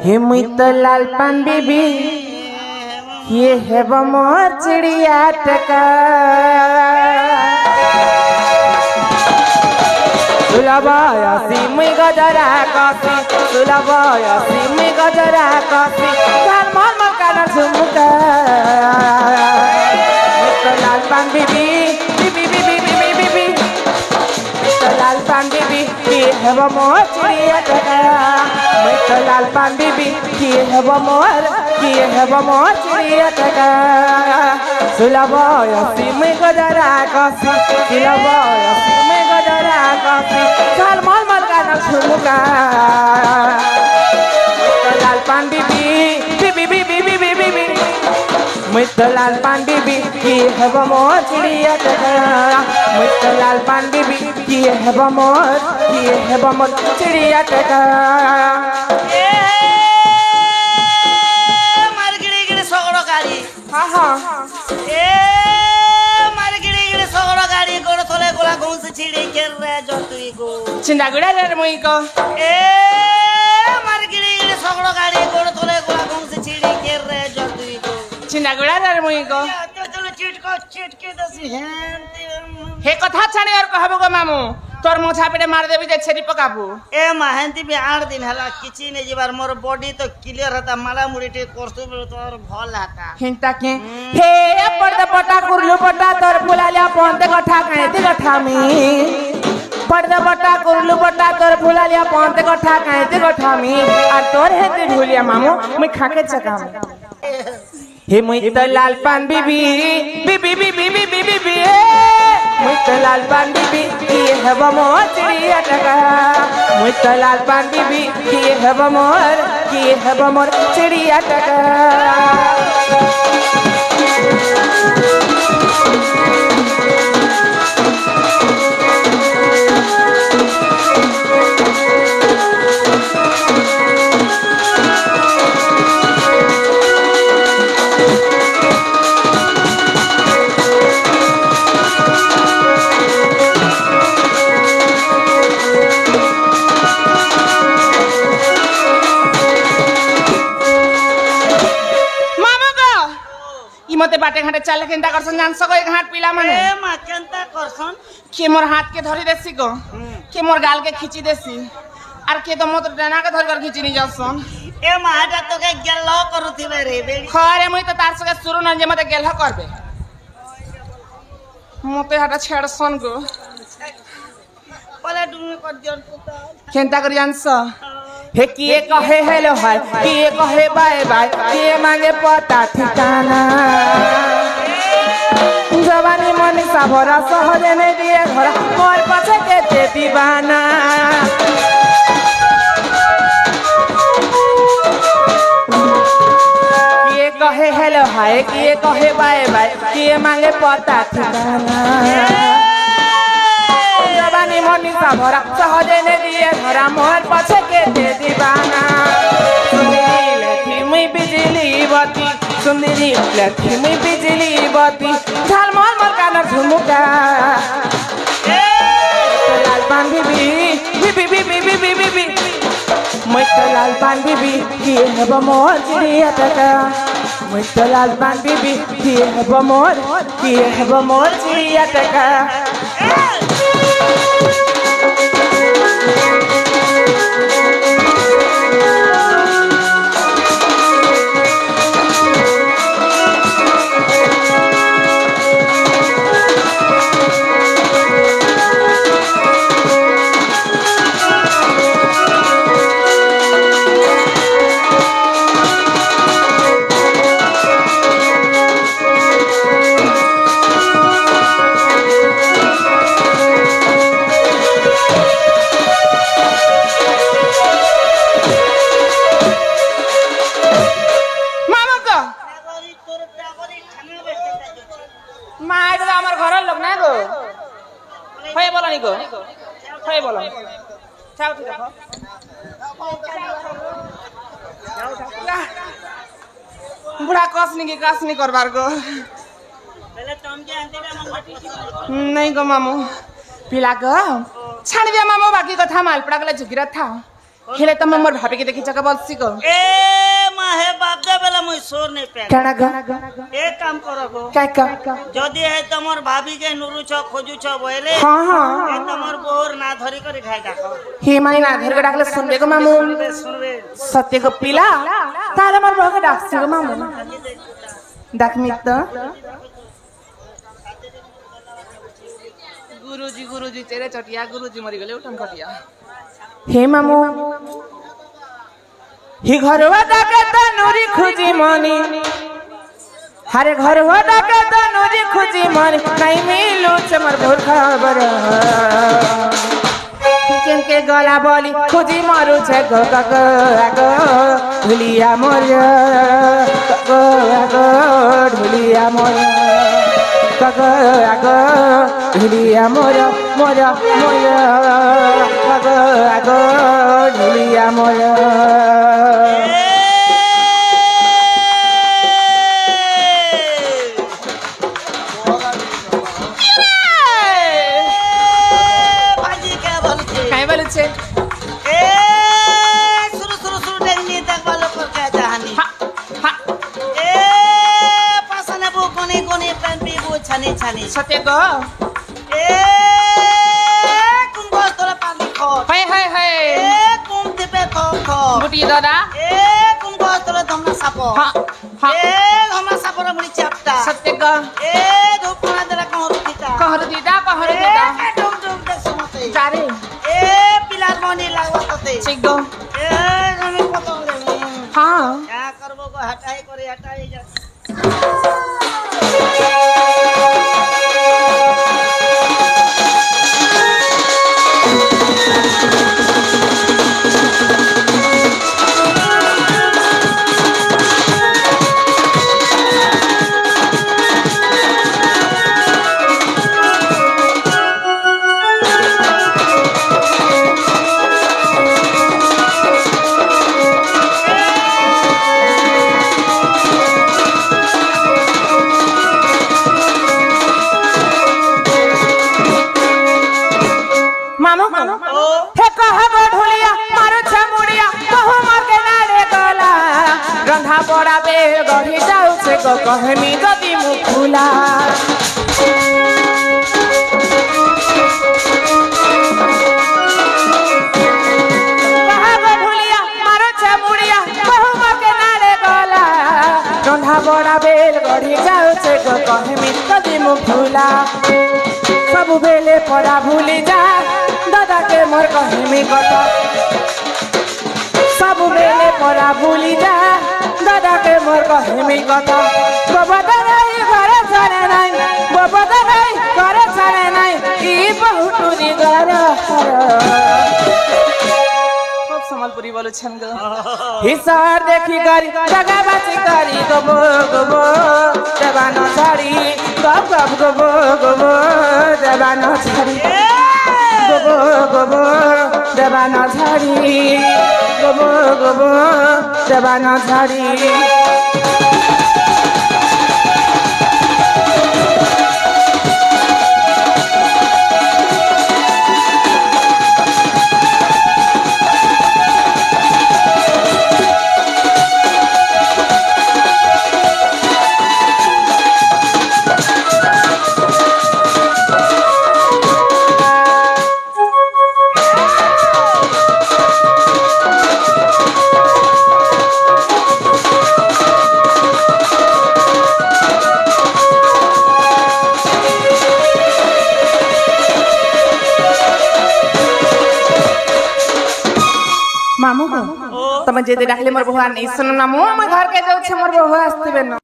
हे मुई तो लाल पान बीबी ये है वो मोर चिड़िया टका सुलभाया सिमी गजरा कसी सुलभाया सिमी गजरा कसी कान मन मन कान झुमका मिस्टर लाल पान बीबी बीबी बीबी बीबी बीबी मिस्टर लाल पान बीबी ये है वो मोर चिड़िया टका मिस्टर लाल पान बीबी ये है वो मोर चिड़िया टका सुलभाया सिमी गजरा कसी सुलभाया सिमी गजरा कसी कान मन मन कान झुमका मिस्टर लाल पान बीबी बीबी बीबी बीबी बीबी मिस्टर लाल पान बीबी ये है वो मोर चिड़िया टका मिस्टर लाल पान बीबी ये है वो मोर चिड़िया टका हाँ हाँ ए मार गिड़ी सगड़ा गाड़ी गोड़ थले गोला घुस छिड़ी के रे जतुई गो चिंदा गुड़ा रे मुई को ए मार गिड़ी सगड़ा गाड़ी गोड़ थले गोला घुस छिड़ी के रे जतुई गो चिंदा गुड़ा रे मुई को चलो चीट के दसी हे कथा छाने और कहबो गो मामू तोर मोछा पेटे मार देबी जे छेरी पकाबू ए महंती भी 8 दिन हला किछि ने जीवार मोर बॉडी तो क्लियर हता माला मुड़ी टे करसु तोर भल हता हिंता के हे पर्दा पटा कुरलु पटा तोर फुलालिया पंते कथा कायते कथा मी पर्दा पटा कुरलु पटा तोर फुलालिया पंते कथा कायते कथा मी आ तोर हेते ढुलिया मामू मैं खाके चकाम हे मुई तो लाल पान बीबी बीबी बीबी बीबी बीबी मुई तो लाल पान बीबी ये है वो मोर चिड़िया टका मुई तो लाल पान बीबी ये है वो मोर चिड़िया टका मते बाटे घाटे चल केंता करसन जान सको एक हाथ पीला माने ए मा केंता करसन के मोर हाथ के धरी देसी को के मोर गाल के खींची देसी आर के तो मोर डना के धर कर खींची नहीं जासन ए मा हटा तो के गेलो करूथिबे रे बेड़ी खरे मुई तो तार सके शुरू न जे मते गेलह करबे मते हटा छेड़सन को पले डुमी कर दियन पुता केंता कर जानस हे किए कहे हेलो हाय किए कहे बाय बाय किए मांगे पता ठिकाना जवानी मनीषा भरा सहजे ने दिए घर मोर पाछे के दीवाना किए कहे हेलो हाय किए कहे बाय बाय किए मांगे पता ठिकाना जवानी मनीषा भरा सहजे ने दिए घरा मोर पाछे के दीवाना सुंदरी लक्ष्मी बिजली बत्ती सुंदरी लक्ष्मी बिजली बत्ती झाल मोर मोर कान झुमुका लाल पान बीबी बीबी बीबी बीबी बीबी मैं तो लाल पान बीबी ये है वो मोर चिड़िया टका मैं तो लाल पान बीबी ये है वो मोर चिड़िया टका बुढ़ा कसनी करबार को नहीं गो मामू पिला को छाड़ दिया मामू बाकी कथा मालपड़ा गला झुकीरा था हेले तम मोर भाभी के देखि जका बलसी को ए माहे बाप दे बेला मुई सोर नहीं पे काना ग एक काम करो गो का जदी है तमर भाभी के नुरु छ खोजु छ बोले हां हां ए तमर बोर ना धरी करे खाइ डाको हे माने ना धर के डाकले सुनबे को मामू सुनबे सत्य को पिला ताले मोर भगे डाकसी को मामू डाक मित गुरुजी तेरे चटिया गुरुजी मरि गेले उठन खटिया हे मामू ही घरवा डाके तनुरी खुजी मनी हरे घरवा डाके तनुरी खुजी मनी नहीं मिलू चमर भोर खबर किचन के गला बोली खुजी मारू छे गो गो गो ढुलिया मोर गो गो ढुलिया मोर गो गो ढुलिया मोर मोर मोर गो गो ढुलिया मोर ए सुरु डेंगी तक वालो को क्या जहानी ए पासने बो कोनी पेंपी बो छनी सत्य गो ए कुंगो तोला पानी खो हाय ए कुंग दिपे खो बुटी दादा ए कुंगो तोला धमना सापो ए धमना सापो रे मुड़ी चापटा सत्य गो ए धोपना देला कहरु दीता डुम दे समते जारे ए पिलार मनी लागवतते चिगो ए हमें पतो रे हां क्या करबो को हटाई जा हे कहबो ढोलिया मारो छमुड़िया कहू मार के नारे गला रंधा बड़ा बे गढ़ी जाऊ से को कहमी गदी मुखुला कहबो ढोलिया मारो छमुड़िया कहू मार के नारे गला रंधा बड़ा बे गढ़ी जाऊ से को कहमी गदी मुखुला सब बेले परा भूली जा दादा के मोर कहमी कथा सब बेले परा भूली जा दादा के मोर कहमी कथा बाबा दाई घरे चले नहीं बाबा दाई घरे चले नहीं ई बहुटुरी घर खूब संबलपुरी बोलो छन ग हिसार देखी गरी जगा बाची करी गबो गबो देवानो छाड़ी गब गब गबो गबो देवानो छाड़ी गबो गबो देवानो छाड़ी गबो गबो देवानो छाड़ी मामू को तमे जे डाकले मोर बहुआ नहीं सुन मामू हम घर के जाउ छे मोर बहुआ आस्तिबे न।